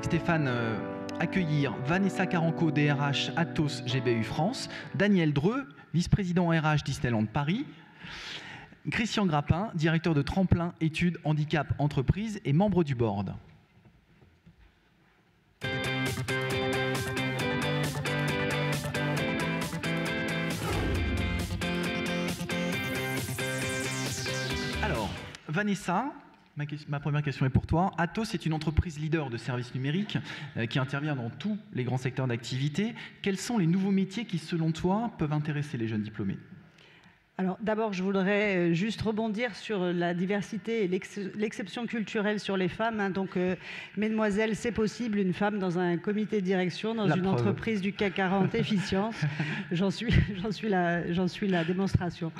avec Stéphane accueillir Vanessa Caranco, DRH Atos GBU France, Daniel Dreux, vice-président RH Disneyland Paris, Christian Grappin, directeur de Tremplin Études Handicap Entreprise et membre du board. Alors, Vanessa, ma première question est pour toi. Atos est une entreprise leader de services numériques qui intervient dans tous les grands secteurs d'activité. Quels sont les nouveaux métiers qui, selon toi, peuvent intéresser les jeunes diplômés ? Alors d'abord, je voudrais juste rebondir sur la diversité et l'exception culturelle sur les femmes. Donc, mesdemoiselles, c'est possible, une femme dans un comité de direction, dans une entreprise du CAC 40 efficiente. J'en suis la démonstration.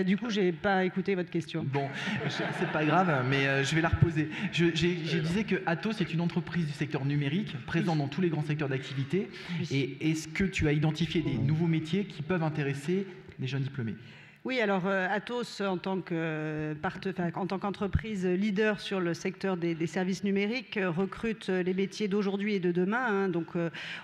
Du coup, je n'ai pas écouté votre question. Bon, c'est pas grave, mais je vais la reposer. Je disais que Atos est une entreprise du secteur numérique, présente dans tous les grands secteurs d'activité. Et est-ce que tu as identifié des nouveaux métiers qui peuvent intéresser les jeunes diplômés ? Oui, alors Atos, en tant qu'entreprise leader sur le secteur des services numériques, recrute les métiers d'aujourd'hui et de demain. Donc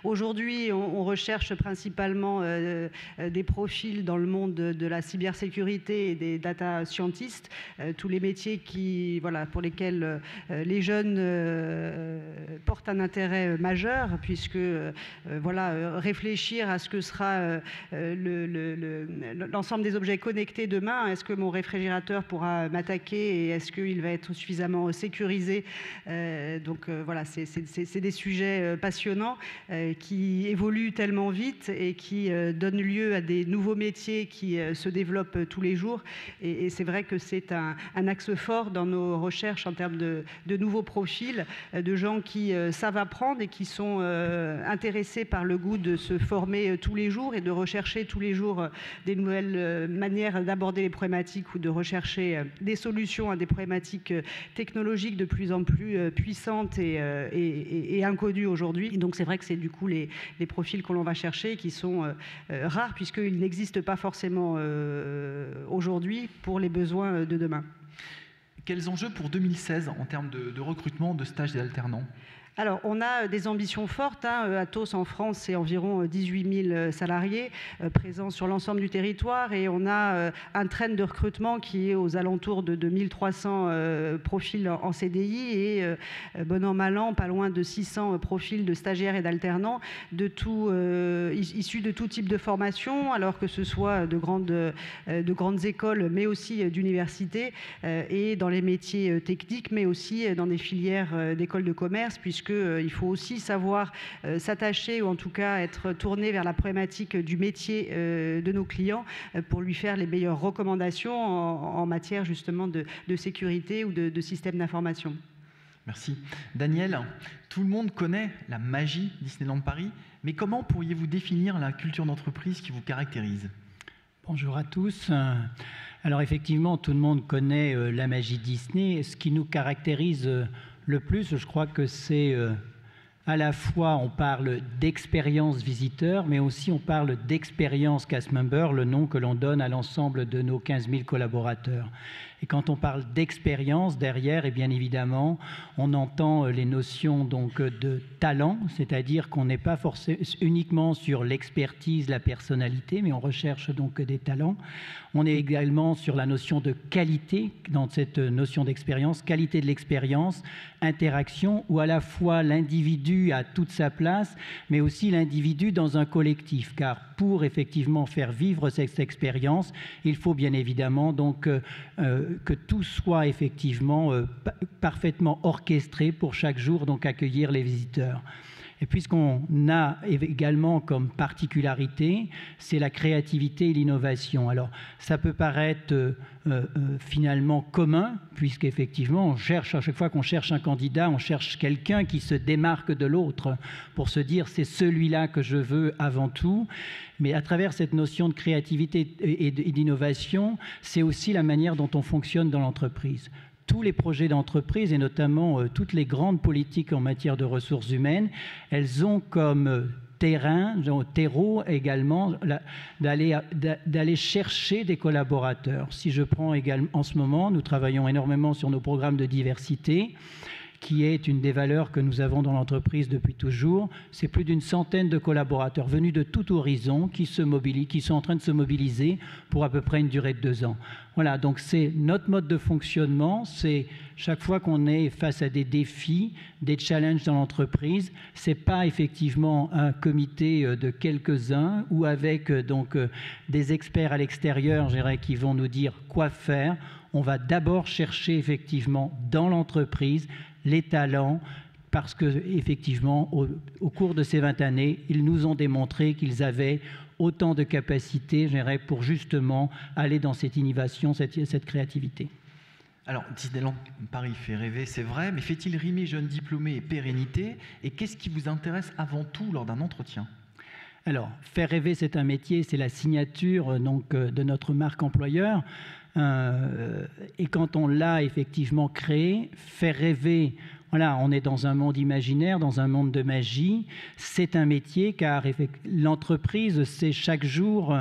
aujourd'hui, on recherche principalement des profils dans le monde de la cybersécurité et des data scientists, tous les métiers pour lesquels les jeunes portent un intérêt majeur, puisque réfléchir à ce que sera l'ensemble des objets connectés demain. Est-ce que mon réfrigérateur pourra m'attaquer et est-ce qu'il va être suffisamment sécurisé ? Voilà, c'est des sujets passionnants qui évoluent tellement vite et qui donnent lieu à des nouveaux métiers qui se développent tous les jours. Et c'est vrai que c'est un axe fort dans nos recherches en termes de nouveaux profils, de gens qui savent apprendre et qui sont intéressés par le goût de se former tous les jours et de rechercher tous les jours des nouvelles manières d'aborder les problématiques ou de rechercher des solutions à des problématiques technologiques de plus en plus puissantes et inconnues aujourd'hui. Et donc c'est vrai que c'est du coup les profils que l'on va chercher qui sont rares puisqu'ils n'existent pas forcément aujourd'hui pour les besoins de demain. Quels enjeux pour 2016 en termes de recrutement, de stages et d'alternants ? Alors, on a des ambitions fortes. Atos, en France, c'est environ 18 000 salariés présents sur l'ensemble du territoire. Et on a un trend de recrutement qui est aux alentours de 2300 profils en CDI et, bon an, mal an, pas loin de 600 profils de stagiaires et d'alternants issus de tout type de formation, alors que ce soit de grandes écoles, mais aussi d'universités et dans les métiers techniques, mais aussi dans des filières d'écoles de commerce, puisqu'il faut aussi savoir s'attacher ou en tout cas être tourné vers la problématique du métier de nos clients pour lui faire les meilleures recommandations en matière justement de sécurité ou de système d'information. Merci. Daniel, tout le monde connaît la magie Disneyland Paris, mais comment pourriez-vous définir la culture d'entreprise qui vous caractérise ? Bonjour à tous. Alors effectivement, tout le monde connaît la magie Disney. Ce qui nous caractérise le plus, je crois que c'est à la fois, on parle d'expérience visiteur, mais aussi on parle d'expérience cast member, le nom que l'on donne à l'ensemble de nos 15 000 collaborateurs. Et quand on parle d'expérience derrière, et bien évidemment, on entend les notions donc de talent, c'est-à-dire qu'on n'est pas forcément uniquement sur l'expertise, la personnalité, mais on recherche donc des talents. On est également sur la notion de qualité dans cette notion d'expérience, qualité de l'expérience, interaction, où à la fois l'individu a toute sa place, mais aussi l'individu dans un collectif, car pour effectivement faire vivre cette expérience, il faut bien évidemment donc que tout soit effectivement parfaitement orchestré pour chaque jour donc accueillir les visiteurs. Et puisqu'on a également comme particularité, c'est la créativité et l'innovation. Alors, ça peut paraître finalement commun, puisqu'effectivement, on cherche, à chaque fois qu'on cherche un candidat, on cherche quelqu'un qui se démarque de l'autre pour se dire c'est celui-là que je veux avant tout. Mais à travers cette notion de créativité et d'innovation, c'est aussi la manière dont on fonctionne dans l'entreprise. Tous les projets d'entreprise, et notamment toutes les grandes politiques en matière de ressources humaines, elles ont comme terreau également d'aller chercher des collaborateurs. Si je prends également, en ce moment, nous travaillons énormément sur nos programmes de diversité. qui est une des valeurs que nous avons dans l'entreprise depuis toujours. C'est plus d'une centaine de collaborateurs venus de tout horizon qui sont en train de se mobiliser pour à peu près une durée de 2 ans. Voilà, donc c'est notre mode de fonctionnement, c'est chaque fois qu'on est face à des défis, des challenges dans l'entreprise, c'est pas effectivement un comité de quelques-uns ou avec des experts à l'extérieur, je dirais, qui vont nous dire quoi faire. On va d'abord chercher effectivement dans l'entreprise les talents, parce que effectivement au cours de ces 20 années, ils nous ont démontré qu'ils avaient autant de capacités, je dirais, pour justement aller dans cette innovation, cette créativité. Alors, Disneyland Paris fait rêver, c'est vrai, mais fait-il rimer jeunes diplômés et pérennité? Et qu'est-ce qui vous intéresse avant tout lors d'un entretien? Alors, faire rêver, c'est un métier, c'est la signature de notre marque employeur. Et quand on l'a effectivement créé, faire rêver, voilà, on est dans un monde imaginaire, dans un monde de magie. C'est un métier car l'entreprise, c'est chaque jour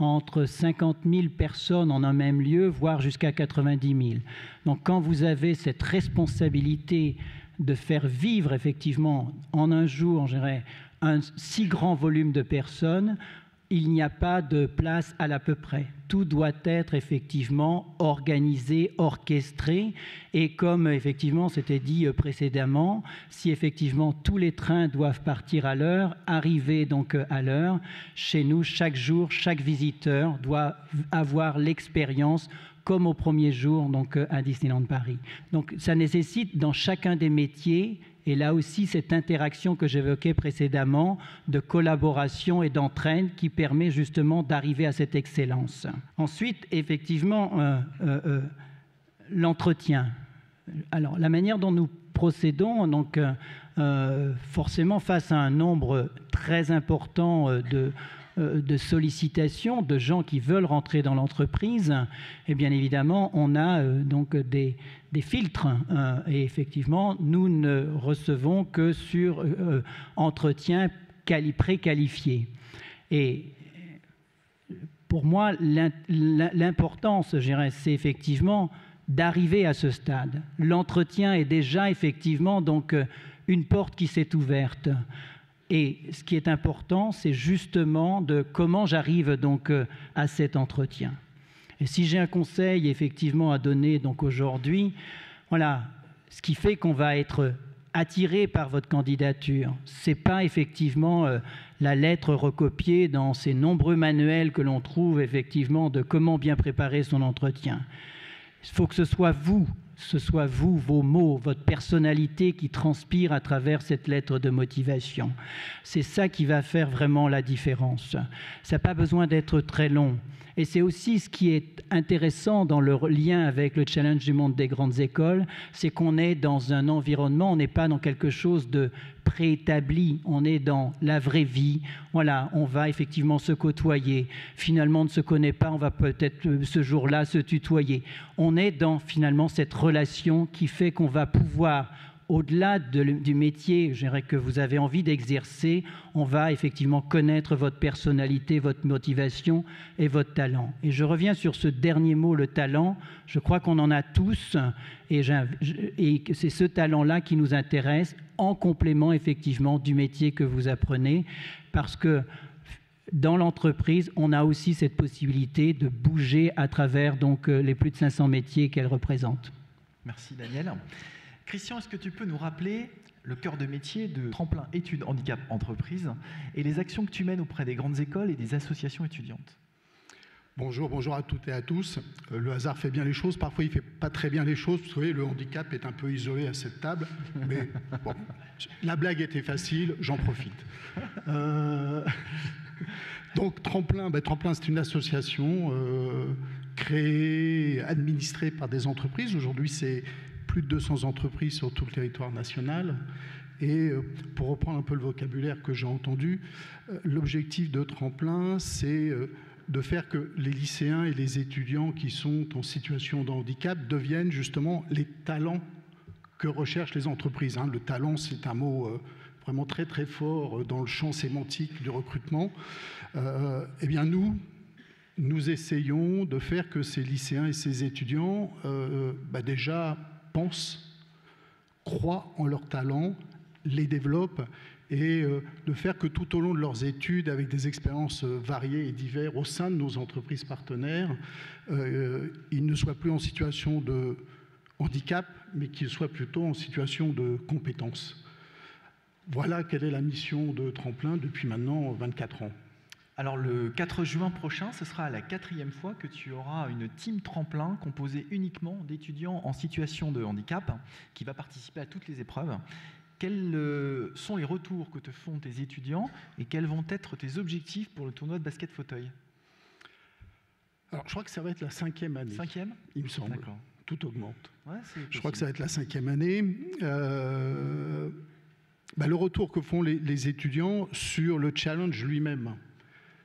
entre 50 000 personnes en un même lieu, voire jusqu'à 90 000. Donc quand vous avez cette responsabilité de faire vivre effectivement en un jour, je dirais, un si grand volume de personnes, il n'y a pas de place à l'à peu près. Tout doit être effectivement organisé, orchestré. Et comme effectivement c'était dit précédemment, si effectivement tous les trains doivent partir à l'heure, arriver donc à l'heure, chez nous, chaque jour, chaque visiteur doit avoir l'expérience comme au premier jour donc à Disneyland Paris. Donc ça nécessite dans chacun des métiers, et là aussi, cette interaction que j'évoquais précédemment de collaboration et d'entraide qui permet justement d'arriver à cette excellence. Ensuite, effectivement, l'entretien. Alors, la manière dont nous procédons, donc forcément face à un nombre très important de sollicitations, de gens qui veulent rentrer dans l'entreprise, et bien évidemment, on a donc des filtres. Et effectivement, nous ne recevons que sur entretien préqualifié. Et pour moi, l'importance, je dirais, c'est effectivement d'arriver à ce stade. L'entretien est déjà effectivement donc une porte qui s'est ouverte. Et ce qui est important, c'est justement de comment j'arrive donc à cet entretien. Et si j'ai un conseil effectivement à donner donc aujourd'hui, voilà, ce qui fait qu'on va être attiré par votre candidature, c'est pas effectivement la lettre recopiée dans ces nombreux manuels que l'on trouve effectivement de comment bien préparer son entretien. Il faut que ce soit vous, vos mots, votre personnalité qui transpire à travers cette lettre de motivation. C'est ça qui va faire vraiment la différence. Ça n'a pas besoin d'être très long. Et c'est aussi ce qui est intéressant dans le lien avec le challenge du monde des grandes écoles, c'est qu'on est dans un environnement, on n'est pas dans quelque chose de préétabli, on est dans la vraie vie. Voilà, on va effectivement se côtoyer. Finalement, on ne se connaît pas, on va peut-être ce jour-là se tutoyer. On est dans finalement cette relation qui fait qu'on va pouvoir, au-delà du métier, je dirais, que vous avez envie d'exercer, on va effectivement connaître votre personnalité, votre motivation et votre talent. Et je reviens sur ce dernier mot, le talent. Je crois qu'on en a tous et c'est ce talent-là qui nous intéresse en complément effectivement du métier que vous apprenez, parce que dans l'entreprise, on a aussi cette possibilité de bouger à travers donc les plus de 500 métiers qu'elle représente. Merci Daniel. Christian, est-ce que tu peux nous rappeler le cœur de métier de Tremplin Études Handicap Entreprise et les actions que tu mènes auprès des grandes écoles et des associations étudiantes? Bonjour à toutes et à tous. Le hasard fait bien les choses, parfois il ne fait pas très bien les choses. Vous savez, le handicap est un peu isolé à cette table, mais bon, la blague était facile, j'en profite. Donc Tremplin, c'est une association créée, administrée par des entreprises. Aujourd'hui, c'est plus de 200 entreprises sur tout le territoire national. Et pour reprendre un peu le vocabulaire que j'ai entendu, l'objectif de Tremplin, c'est de faire que les lycéens et les étudiants qui sont en situation de handicap deviennent justement les talents que recherchent les entreprises. Le talent, c'est un mot vraiment très très fort dans le champ sémantique du recrutement. Eh bien nous essayons de faire que ces lycéens et ces étudiants déjà pensent croient en leurs talents, les développent, et de faire que tout au long de leurs études, avec des expériences variées et diverses au sein de nos entreprises partenaires, ils ne soient plus en situation de handicap, mais qu'ils soient plutôt en situation de compétence. Voilà quelle est la mission de Tremplin depuis maintenant 24 ans. Alors le 4 juin prochain, ce sera la 4e fois que tu auras une team Tremplin composée uniquement d'étudiants en situation de handicap qui va participer à toutes les épreuves. Quels sont les retours que te font tes étudiants et quels vont être tes objectifs pour le tournoi de basket fauteuil? Alors je crois que ça va être la 5e année. 5e? Il me semble. D'accord. Tout augmente. Ouais, je crois que ça va être la 5e année. Le retour que font les étudiants sur le challenge lui-même.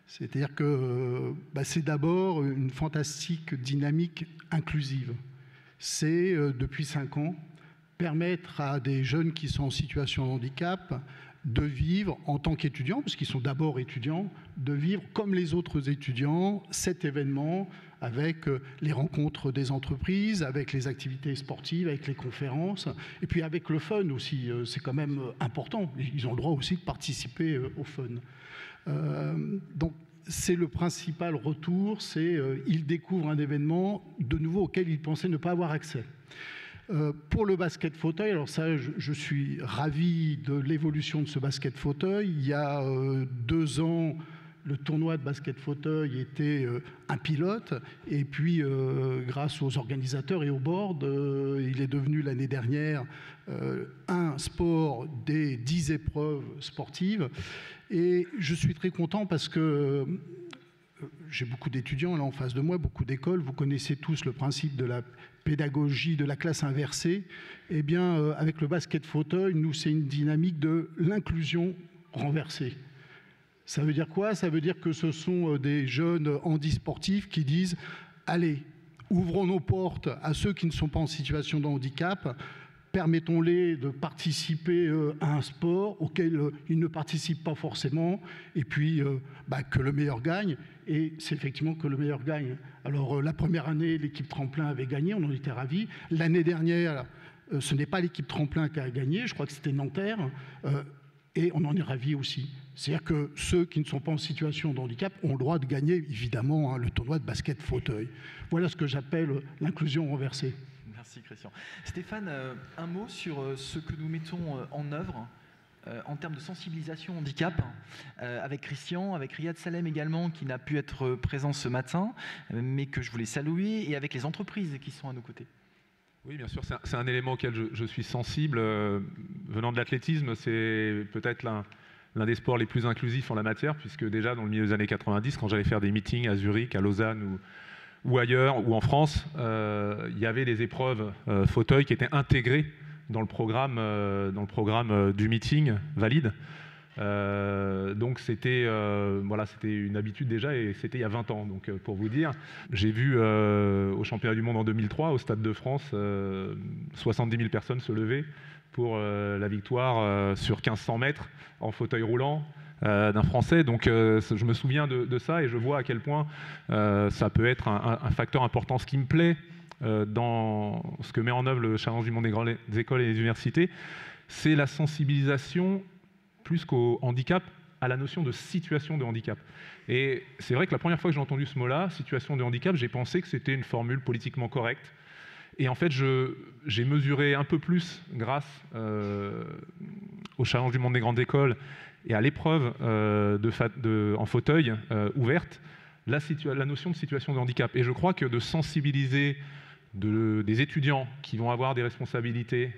C'est-à-dire que c'est d'abord une fantastique dynamique inclusive. C'est, depuis 5 ans, permettre à des jeunes qui sont en situation de handicap de vivre en tant qu'étudiants, parce qu'ils sont d'abord étudiants, de vivre comme les autres étudiants cet événement avec les rencontres des entreprises, avec les activités sportives, avec les conférences, et puis avec le fun aussi. C'est quand même important. Ils ont le droit aussi de participer au fun. Donc, c'est le principal retour, c'est ils découvrent un événement de nouveau auquel ils pensaient ne pas avoir accès. Pour le basket fauteuil, alors ça, je suis ravi de l'évolution de ce basket fauteuil. Il y a 2 ans, le tournoi de basket fauteuil était un pilote, et puis grâce aux organisateurs et au board, il est devenu l'année dernière un sport des 10 épreuves sportives. Et je suis très content parce que j'ai beaucoup d'étudiants là en face de moi, beaucoup d'écoles. Vous connaissez tous le principe de la pédagogie de la classe inversée. Eh bien, avec le basket fauteuil, nous, c'est une dynamique de l'inclusion renversée. Ça veut dire quoi? Ça veut dire que ce sont des jeunes handisportifs qui disent « Allez, ouvrons nos portes à ceux qui ne sont pas en situation de handicap, permettons-les de participer à un sport auquel ils ne participent pas forcément, et puis que le meilleur gagne. » Et c'est effectivement que le meilleur gagne. Alors la première année, l'équipe Tremplin avait gagné, on en était ravis. L'année dernière, ce n'est pas l'équipe Tremplin qui a gagné, je crois que c'était Nanterre, et on en est ravis aussi. C'est-à-dire que ceux qui ne sont pas en situation de handicap ont le droit de gagner, évidemment, le tournoi de basket fauteuil. Voilà ce que j'appelle l'inclusion renversée. Merci Christian. Stéphane, un mot sur ce que nous mettons en œuvre en termes de sensibilisation au handicap, avec Christian, avec Riyad Salem également, qui n'a pu être présent ce matin, mais que je voulais saluer, et avec les entreprises qui sont à nos côtés. Oui, bien sûr, c'est un élément auquel je suis sensible. Venant de l'athlétisme, c'est peut-être l'un des sports les plus inclusifs en la matière, puisque déjà dans le milieu des années 90, quand j'allais faire des meetings à Zurich, à Lausanne ou ailleurs, ou en France, il y avait des épreuves fauteuil qui étaient intégrées dans le programme du meeting valide. Donc c'était une habitude déjà, et c'était il y a 20 ans. Donc pour vous dire, j'ai vu au championnat du monde en 2003 au Stade de France 70 000 personnes se lever pour la victoire sur 1500 mètres en fauteuil roulant d'un Français. Donc je me souviens de ça, et je vois à quel point ça peut être un facteur important. Ce qui me plaît dans ce que met en œuvre le Challenge du monde des écoles et des universités, c'est la sensibilisation, plus qu'au handicap, à la notion de situation de handicap. Et c'est vrai que la première fois que j'ai entendu ce mot-là, situation de handicap, j'ai pensé que c'était une formule politiquement correcte. Et en fait, j'ai mesuré un peu plus, grâce au Challenge du monde des grandes écoles et à l'épreuve en fauteuil ouverte, la notion de situation de handicap. Et je crois que de sensibiliser des étudiants qui vont avoir des responsabilités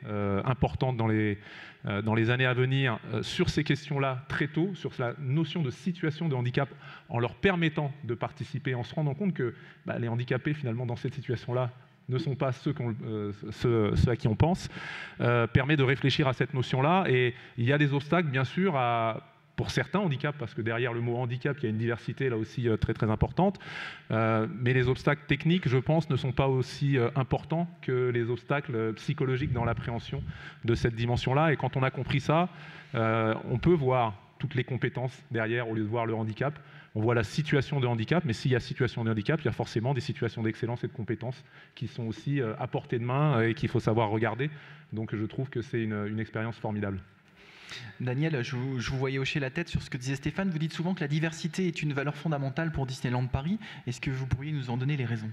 importantes dans les années à venir sur ces questions-là très tôt, sur la notion de situation de handicap, en leur permettant de participer, en se rendant compte que les handicapés, finalement, dans cette situation-là, ne sont pas ceux à qui on pense, permet de réfléchir à cette notion-là. Et il y a des obstacles, bien sûr, pour certains handicaps, parce que derrière le mot handicap, il y a une diversité là aussi très très importante. Mais les obstacles techniques, je pense, ne sont pas aussi importants que les obstacles psychologiques dans l'appréhension de cette dimension-là. Et quand on a compris ça, on peut voir toutes les compétences derrière au lieu de voir le handicap. On voit la situation de handicap, mais s'il y a situation de handicap, il y a forcément des situations d'excellence et de compétences qui sont aussi à portée de main et qu'il faut savoir regarder. Donc je trouve que c'est une expérience formidable. Daniel, je vous voyais hocher la tête sur ce que disait Stéphane. Vous dites souvent que la diversité est une valeur fondamentale pour Disneyland Paris. Est-ce que vous pourriez nous en donner les raisons ?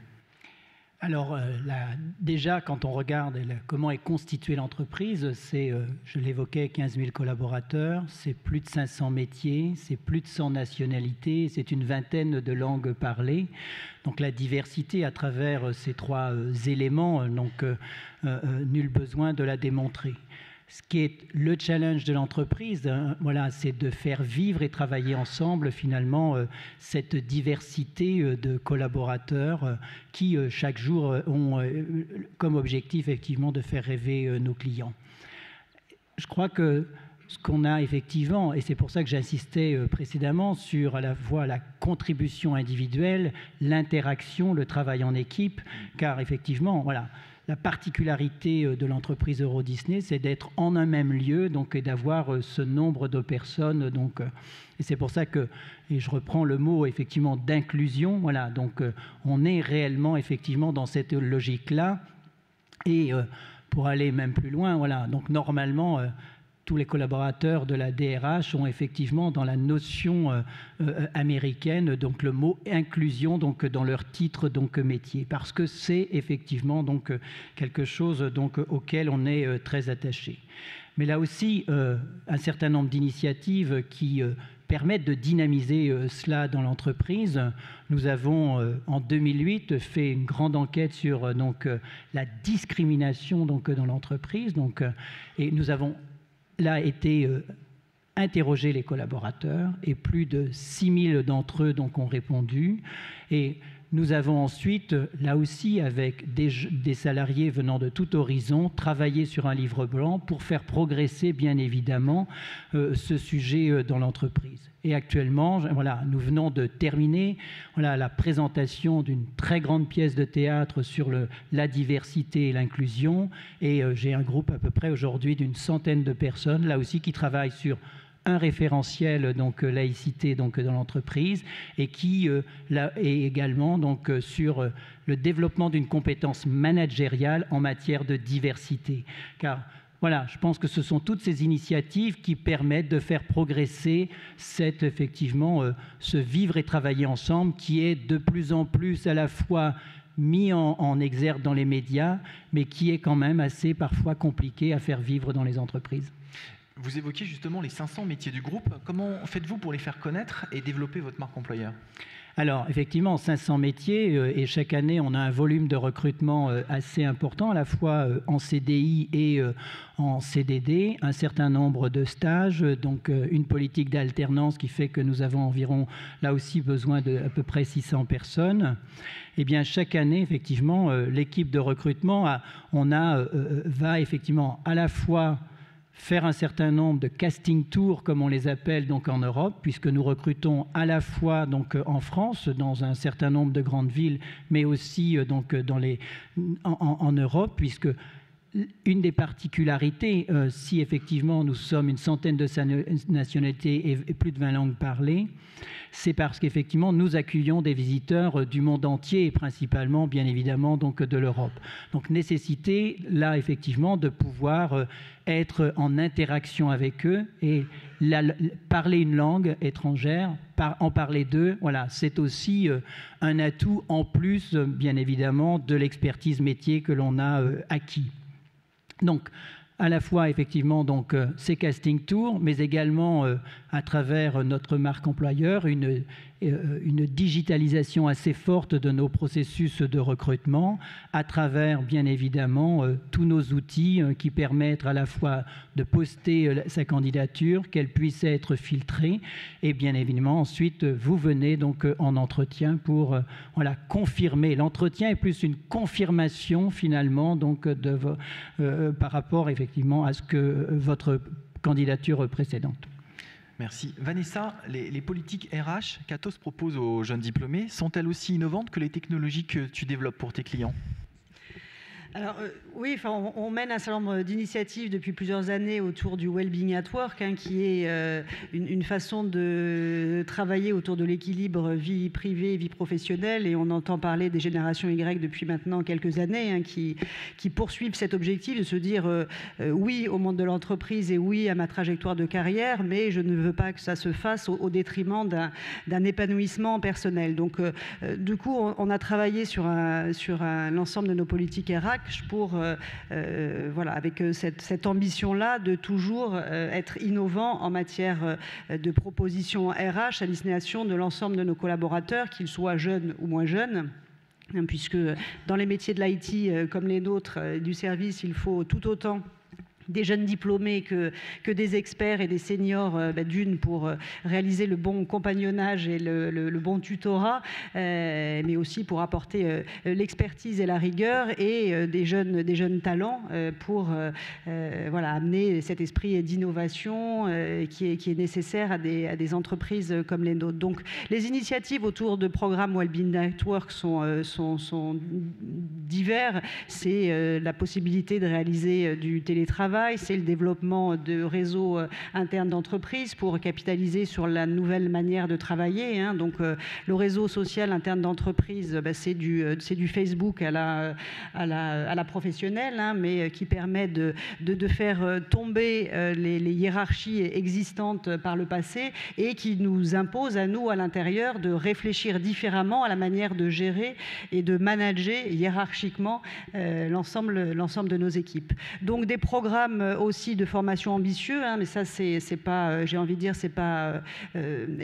Alors déjà, quand on regarde comment est constituée l'entreprise, c'est, je l'évoquais, 15 000 collaborateurs, c'est plus de 500 métiers, c'est plus de 100 nationalités, c'est une vingtaine de langues parlées. Donc la diversité à travers ces trois éléments, nul besoin de la démontrer. Ce qui est le challenge de l'entreprise, voilà, c'est de faire vivre et travailler ensemble finalement cette diversité de collaborateurs qui chaque jour ont comme objectif effectivement de faire rêver nos clients. Je crois que ce qu'on a effectivement, et c'est pour ça que j'insistais précédemment sur à la fois la contribution individuelle, l'interaction, le travail en équipe, car effectivement, voilà, la particularité de l'entreprise Euro Disney, c'est d'être en un même lieu, donc, et d'avoir ce nombre de personnes. Donc, et c'est pour ça que, et je reprends le mot effectivement d'inclusion, voilà, donc on est réellement effectivement dans cette logique-là. Et pour aller même plus loin, voilà, donc normalement, tous les collaborateurs de la DRH ont effectivement dans la notion américaine donc le mot inclusion donc dans leur titre donc métier, parce que c'est effectivement donc quelque chose donc auquel on est très attaché. Mais là aussi un certain nombre d'initiatives qui permettent de dynamiser cela dans l'entreprise. Nous avons en 2008 fait une grande enquête sur donc la discrimination donc dans l'entreprise, donc et nous avons là été interroger les collaborateurs et plus de 6000 d'entre eux donc, ont répondu. Et nous avons ensuite, là aussi, avec des salariés venant de tout horizon, travaillé sur un livre blanc pour faire progresser, bien évidemment, ce sujet dans l'entreprise. Et actuellement, voilà, nous venons de terminer la présentation d'une très grande pièce de théâtre sur la diversité et l'inclusion. Et j'ai un groupe à peu près aujourd'hui d'une centaine de personnes, là aussi, qui travaillent sur un référentiel donc laïcité donc dans l'entreprise et qui là est également donc sur le développement d'une compétence managériale en matière de diversité, car voilà, je pense que ce sont toutes ces initiatives qui permettent de faire progresser effectivement ce vivre et travailler ensemble qui est de plus en plus à la fois mis en exergue dans les médias, mais qui est quand même assez parfois compliqué à faire vivre dans les entreprises. Vous évoquiez justement les 500 métiers du groupe. Comment faites-vous pour les faire connaître et développer votre marque employeur ? Alors, effectivement, 500 métiers et chaque année, on a un volume de recrutement assez important, à la fois en CDI et en CDD, un certain nombre de stages, donc une politique d'alternance qui fait que nous avons environ, là aussi, besoin de à peu près 600 personnes. Eh bien, chaque année, effectivement, l'équipe de recrutement va effectivement à la fois faire un certain nombre de casting tours, comme on les appelle donc en Europe, puisque nous recrutons à la fois donc en France, dans un certain nombre de grandes villes, mais aussi donc en Europe, puisque une des particularités, si effectivement nous sommes une centaine de nationalités et plus de 20 langues parlées, c'est parce qu'effectivement nous accueillons des visiteurs du monde entier et principalement bien évidemment donc de l'Europe. Donc nécessité là effectivement de pouvoir être en interaction avec eux et parler une langue étrangère, en parler d'eux, voilà, c'est aussi un atout en plus bien évidemment de l'expertise métier que l'on a acquis. Donc, à la fois, effectivement, donc, ces casting tours, mais également, à travers notre marque employeur, une digitalisation assez forte de nos processus de recrutement, à travers, bien évidemment, tous nos outils qui permettent à la fois de poster sa candidature, qu'elle puisse être filtrée, et bien évidemment, ensuite, vous venez donc en entretien pour confirmer. L'entretien est plus une confirmation, finalement, donc, par rapport, effectivement, à ce que votre candidature précédente. Merci. Vanessa, les politiques RH qu'Atos propose aux jeunes diplômés sont-elles aussi innovantes que les technologies que tu développes pour tes clients ? Alors, oui, enfin, on mène un certain nombre d'initiatives depuis plusieurs années autour du Wellbeing at Work, qui est une façon de travailler autour de l'équilibre vie privée et vie professionnelle. Et on entend parler des générations Y depuis maintenant quelques années qui poursuivent cet objectif de se dire oui au monde de l'entreprise et oui à ma trajectoire de carrière, mais je ne veux pas que ça se fasse au détriment d'un épanouissement personnel. Donc, du coup, on a travaillé sur l'ensemble de nos politiques RH pour, voilà, avec cette ambition-là de toujours être innovant en matière de propositions RH à destination de l'ensemble de nos collaborateurs, qu'ils soient jeunes ou moins jeunes. Puisque dans les métiers de l'IT, comme les nôtres, du service, il faut tout autant des jeunes diplômés que des experts et des seniors, d'une pour réaliser le bon compagnonnage et le bon tutorat, mais aussi pour apporter l'expertise et la rigueur et des jeunes talents pour voilà, amener cet esprit d'innovation qui est nécessaire à des entreprises comme les nôtres. Donc les initiatives autour de programmes Wellbeing at Work sont divers. C'est la possibilité de réaliser du télétravail, c'est le développement de réseaux internes d'entreprise pour capitaliser sur la nouvelle manière de travailler. Donc le réseau social interne d'entreprise, c'est du Facebook à la professionnelle, mais qui permet de faire tomber les hiérarchies existantes par le passé et qui nous impose à nous, à l'intérieur, de réfléchir différemment à la manière de gérer et de manager hiérarchiquement l'ensemble de nos équipes. Donc des programmes aussi de formation ambitieux, mais ça c'est pas, j'ai envie de dire, c'est pas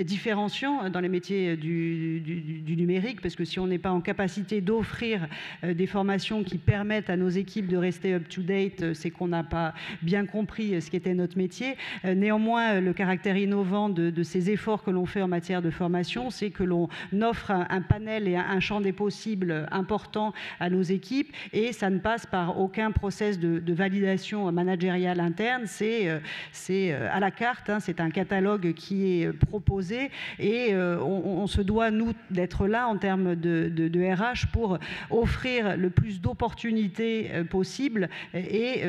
différenciant dans les métiers du numérique, parce que si on n'est pas en capacité d'offrir des formations qui permettent à nos équipes de rester up-to-date, c'est qu'on n'a pas bien compris ce qu'était notre métier. Néanmoins, le caractère innovant de ces efforts que l'on fait en matière de formation, c'est que l'on offre un panel et un champ des possibles important à nos équipes, et ça ne passe par aucun process de validation managériale interne, c'est à la carte, c'est un catalogue qui est proposé, et on se doit, nous, d'être là en termes de RH pour offrir le plus d'opportunités possibles, et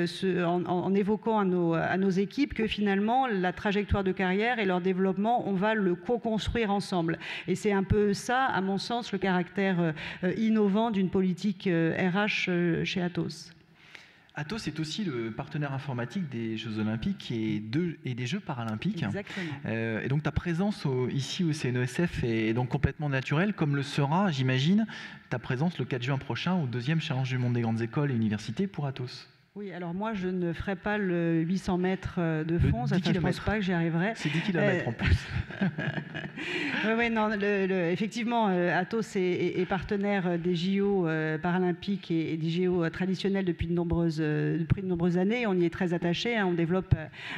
en évoquant à nos équipes que finalement la trajectoire de carrière et leur développement, on va le co-construire ensemble. Et c'est un peu ça, à mon sens, le caractère innovant d'une politique RH chez Atos. Atos est aussi le partenaire informatique des Jeux Olympiques et des Jeux Paralympiques. Exactement. Et donc ta présence ici au CNESF est donc complètement naturelle, comme le sera, j'imagine, ta présence le 4 juin prochain au 2e Challenge du monde des grandes écoles et universités pour Atos. Oui, alors moi, je ne ferai pas le 800 mètres de fond, je ne pense pas que j'y arriverai. C'est 10 km en plus. Oui, non, effectivement, Atos est partenaire des JO paralympiques et des JO traditionnels depuis de nombreuses années. On y est très attaché. On développe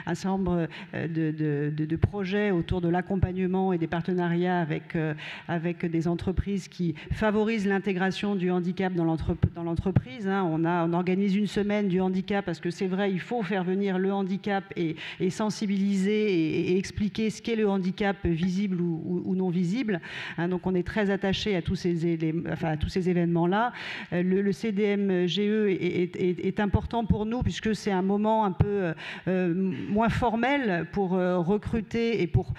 un certain nombre de projets autour de l'accompagnement et des partenariats avec des entreprises qui favorisent l'intégration du handicap dans l'entreprise. On organise une semaine du handicap, parce que c'est vrai, il faut faire venir le handicap et sensibiliser et expliquer ce qu'est le handicap visible ou non visible. Donc on est très attaché à tous ces événements-là. Le CDMGE est important pour nous, puisque c'est un moment un peu moins formel pour recruter et pour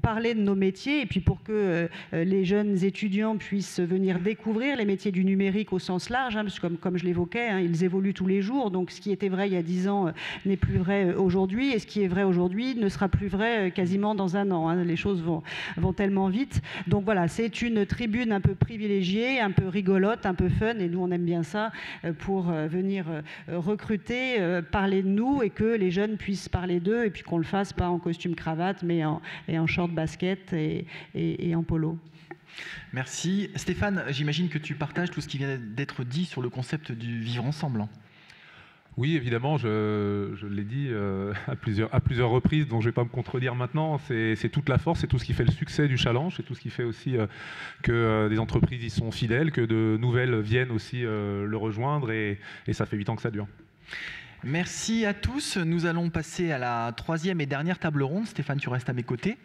parler de nos métiers, et puis pour que les jeunes étudiants puissent venir découvrir les métiers du numérique au sens large, parce que comme je l'évoquais, ils évoluent tous les jours. Donc ce qui était vrai il y a 10 ans n'est plus vrai aujourd'hui, et ce qui est vrai aujourd'hui ne sera plus vrai quasiment dans un an. Les choses vont tellement vite. Donc voilà, c'est une tribune un peu privilégiée, un peu rigolote, un peu fun, et nous on aime bien ça, pour venir recruter, parler de nous, et que les jeunes puissent parler d'eux, et puis qu'on le fasse pas en costume cravate, mais en short basket et en polo. Merci. Stéphane, j'imagine que tu partages tout ce qui vient d'être dit sur le concept du vivre ensemble. Oui, évidemment, je l'ai dit à plusieurs reprises, donc je ne vais pas me contredire maintenant. C'est toute la force, c'est tout ce qui fait le succès du challenge, c'est tout ce qui fait aussi que des entreprises y sont fidèles, que de nouvelles viennent aussi le rejoindre, et ça fait 8 ans que ça dure. Merci à tous. Nous allons passer à la 3e et dernière table ronde. Stéphane, tu restes à mes côtés.